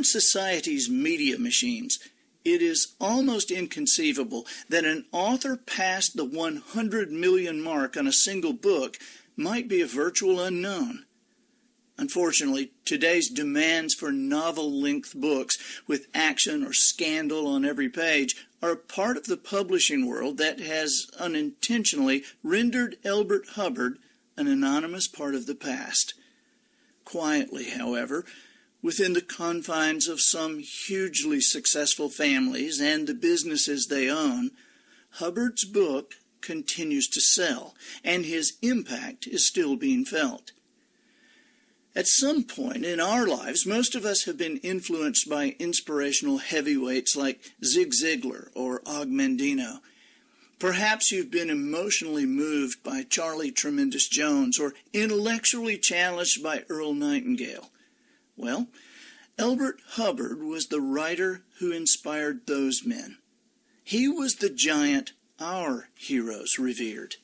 modern society's media machines, it is almost inconceivable that an author past the 100 million mark on a single book might be a virtual unknown. Unfortunately, today's demands for novel-length books with action or scandal on every page are a part of the publishing world that has unintentionally rendered Elbert Hubbard an anonymous part of the past. Quietly, however, within the confines of some hugely successful families and the businesses they own, Hubbard's book continues to sell, and his impact is still being felt. At some point in our lives, most of us have been influenced by inspirational heavyweights like Zig Ziglar or Og Mandino. Perhaps you've been emotionally moved by Charlie Tremendous Jones or intellectually challenged by Earl Nightingale. Well, Elbert Hubbard was the writer who inspired those men. He was the giant our heroes revered.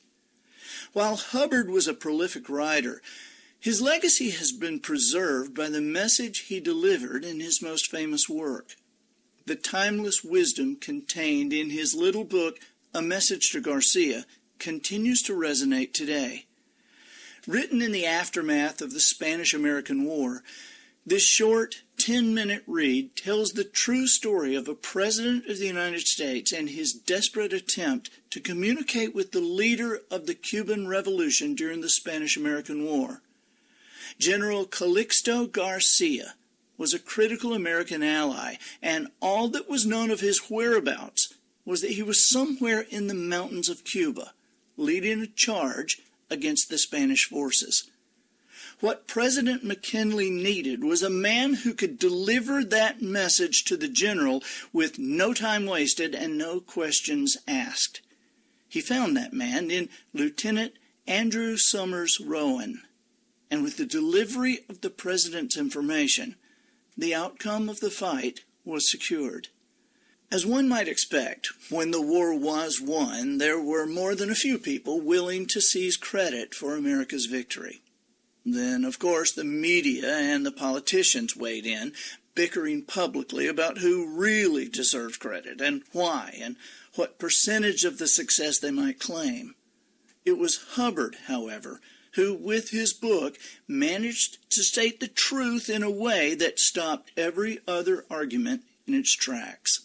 While Hubbard was a prolific writer, his legacy has been preserved by the message he delivered in his most famous work. The timeless wisdom contained in his little book, A Message to Garcia, continues to resonate today. Written in the aftermath of the Spanish-American War, this short 10-minute read tells the true story of a president of the United States and his desperate attempt to communicate with the leader of the Cuban Revolution during the Spanish-American War. General Calixto Garcia was a critical American ally, and all that was known of his whereabouts was that he was somewhere in the mountains of Cuba, leading a charge against the Spanish forces. What President McKinley needed was a man who could deliver that message to the general with no time wasted and no questions asked. He found that man in Lieutenant Andrew Summers Rowan. And with the delivery of the president's information, the outcome of the fight was secured. As one might expect, when the war was won, there were more than a few people willing to seize credit for America's victory. Then, of course, the media and the politicians weighed in, bickering publicly about who really deserved credit and why, and what percentage of the success they might claim. It was Hubbard, however, who, with his book, managed to state the truth in a way that stopped every other argument in its tracks.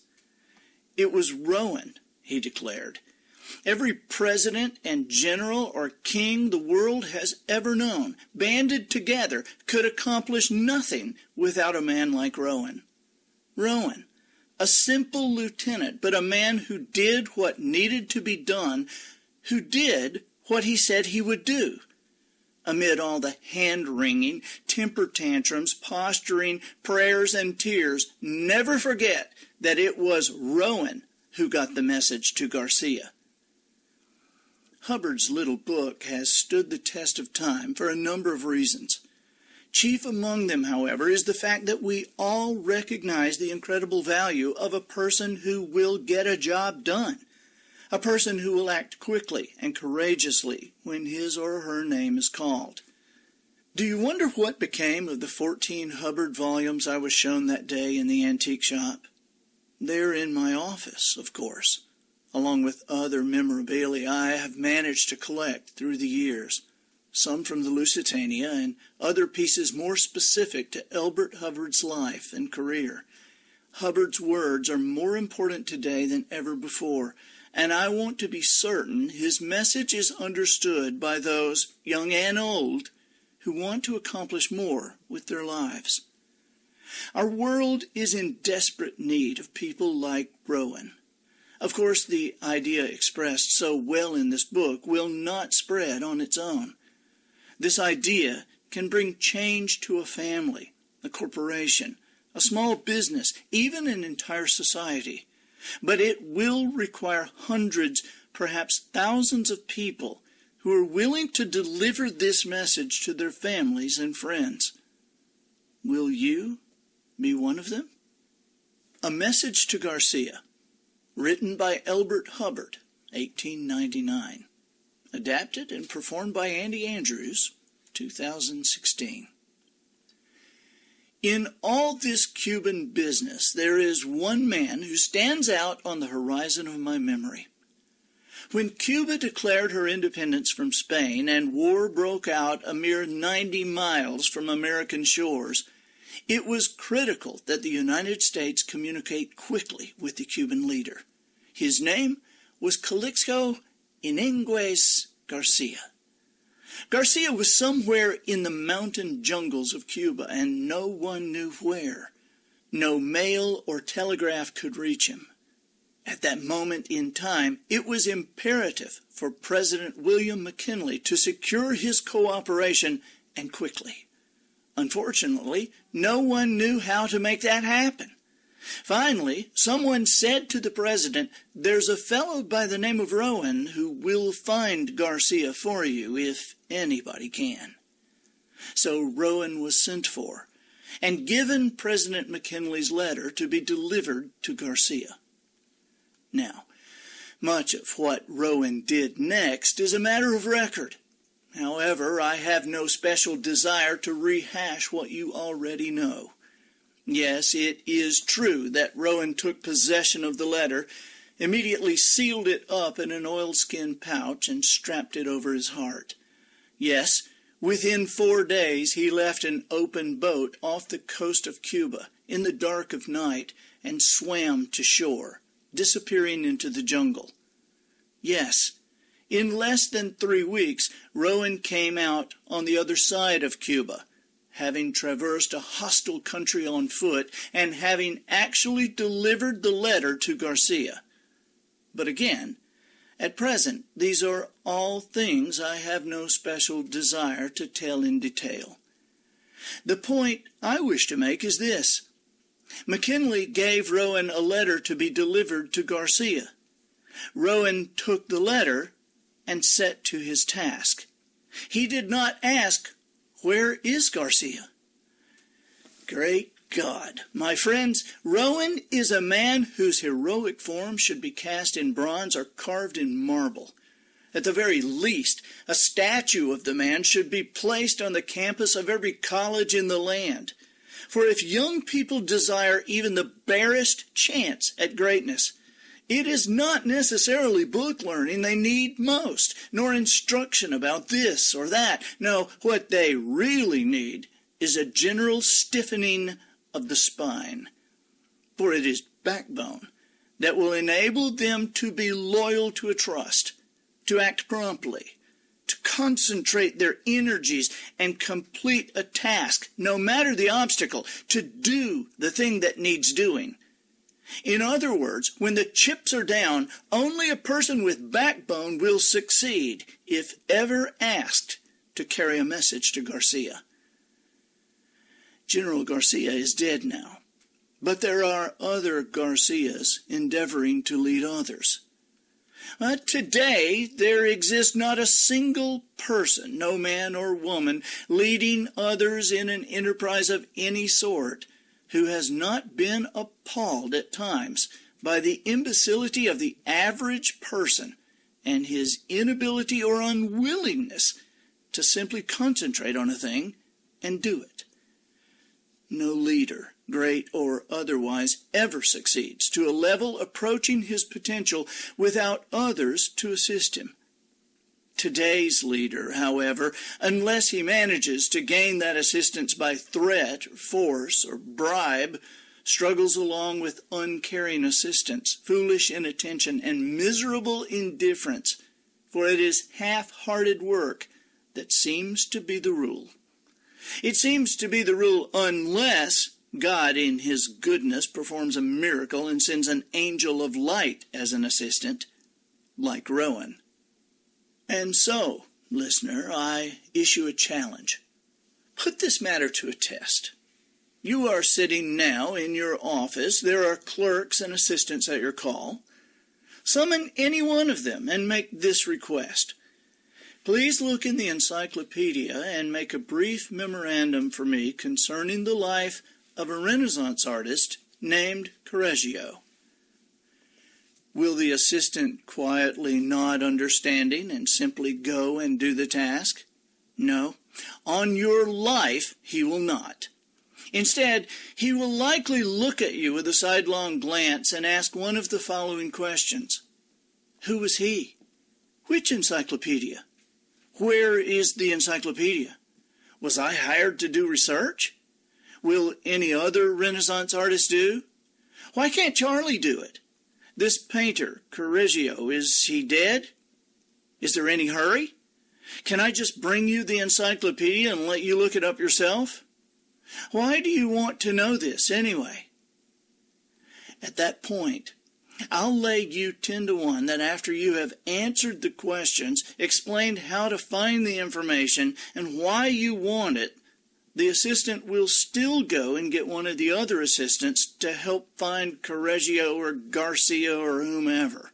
It was Rowan, he declared. Every president and general or king the world has ever known, banded together, could accomplish nothing without a man like Rowan. Rowan, a simple lieutenant, but a man who did what needed to be done, who did what he said he would do. Amid all the hand-wringing, temper tantrums, posturing, prayers, and tears, never forget that it was Rowan who got the message to Garcia. Hubbard's little book has stood the test of time for a number of reasons. Chief among them, however, is the fact that we all recognize the incredible value of a person who will get a job done. A person who will act quickly and courageously when his or her name is called. Do you wonder what became of the 14 Hubbard volumes I was shown that day in the antique shop? They're in my office, of course, along with other memorabilia I have managed to collect through the years, some from the Lusitania and other pieces more specific to Elbert Hubbard's life and career. Hubbard's words are more important today than ever before, and I want to be certain his message is understood by those, young and old, who want to accomplish more with their lives. Our world is in desperate need of people like Rowan. Of course, the idea expressed so well in this book will not spread on its own. This idea can bring change to a family, a corporation, a small business, even an entire society. But it will require hundreds, perhaps thousands of people who are willing to deliver this message to their families and friends. Will you be one of them? A Message to Garcia, written by Elbert Hubbard, 1899. Adapted and performed by Andy Andrews, 2016. In all this Cuban business, there is one man who stands out on the horizon of my memory. When Cuba declared her independence from Spain and war broke out a mere 90 miles from American shores, it was critical that the United States communicate quickly with the Cuban leader. His name was Calixto Inenguez Garcia. Garcia was somewhere in the mountain jungles of Cuba, and no one knew where. No mail or telegraph could reach him. At that moment in time, it was imperative for President William McKinley to secure his cooperation, and quickly. Unfortunately, no one knew how to make that happen. Finally, someone said to the president, "There's a fellow by the name of Rowan who will find Garcia for you if anybody can." So Rowan was sent for and given President McKinley's letter to be delivered to Garcia. Now, much of what Rowan did next is a matter of record. However, I have no special desire to rehash what you already know. Yes, it is true that Rowan took possession of the letter, immediately sealed it up in an oilskin pouch, and strapped it over his heart. Yes, within 4 days he left an open boat off the coast of Cuba in the dark of night and swam to shore, disappearing into the jungle. Yes, in less than 3 weeks, Rowan came out on the other side of Cuba, having traversed a hostile country on foot and having actually delivered the letter to Garcia. But again, at present, these are all things I have no special desire to tell in detail. The point I wish to make is this. McKinley gave Rowan a letter to be delivered to Garcia. Rowan took the letter and set to his task. He did not ask, "Where is Garcia?" Great God! My friends, Rowan is a man whose heroic form should be cast in bronze or carved in marble. At the very least, a statue of the man should be placed on the campus of every college in the land. For if young people desire even the barest chance at greatness, it is not necessarily book learning they need most, nor instruction about this or that. No, what they really need is a general stiffening of the spine. For it is backbone that will enable them to be loyal to a trust, to act promptly, to concentrate their energies and complete a task, no matter the obstacle, to do the thing that needs doing. In other words, when the chips are down, only a person with backbone will succeed, if ever asked to carry a message to Garcia. General Garcia is dead now, but there are other Garcias endeavoring to lead others. Today, there exists not a single person, no man or woman, leading others in an enterprise of any sort, who has not been appalled at times by the imbecility of the average person and his inability or unwillingness to simply concentrate on a thing and do it. No leader, great or otherwise, ever succeeds to a level approaching his potential without others to assist him. Today's leader, however, unless he manages to gain that assistance by threat, or force, or bribe, struggles along with uncaring assistance, foolish inattention, and miserable indifference, for it is half-hearted work that seems to be the rule. It seems to be the rule unless God in his goodness performs a miracle and sends an angel of light as an assistant, like Rowan. And so, listener, I issue a challenge. Put this matter to a test. You are sitting now in your office. There are clerks and assistants at your call. Summon any one of them and make this request. Please look in the encyclopedia and make a brief memorandum for me concerning the life of a Renaissance artist named Correggio. Will the assistant quietly nod understanding and simply go and do the task? No, on your life he will not. Instead, he will likely look at you with a sidelong glance and ask one of the following questions. Who was he? Which encyclopedia? Where is the encyclopedia? Was I hired to do research? Will any other Renaissance artist do? Why can't Charlie do it? This painter, Correggio, is he dead? Is there any hurry? Can I just bring you the encyclopedia and let you look it up yourself? Why do you want to know this anyway? At that point, I'll lay you 10 to 1 that after you have answered the questions, explained how to find the information, and why you want it, the assistant will still go and get one of the other assistants to help find Correggio or Garcia or whomever.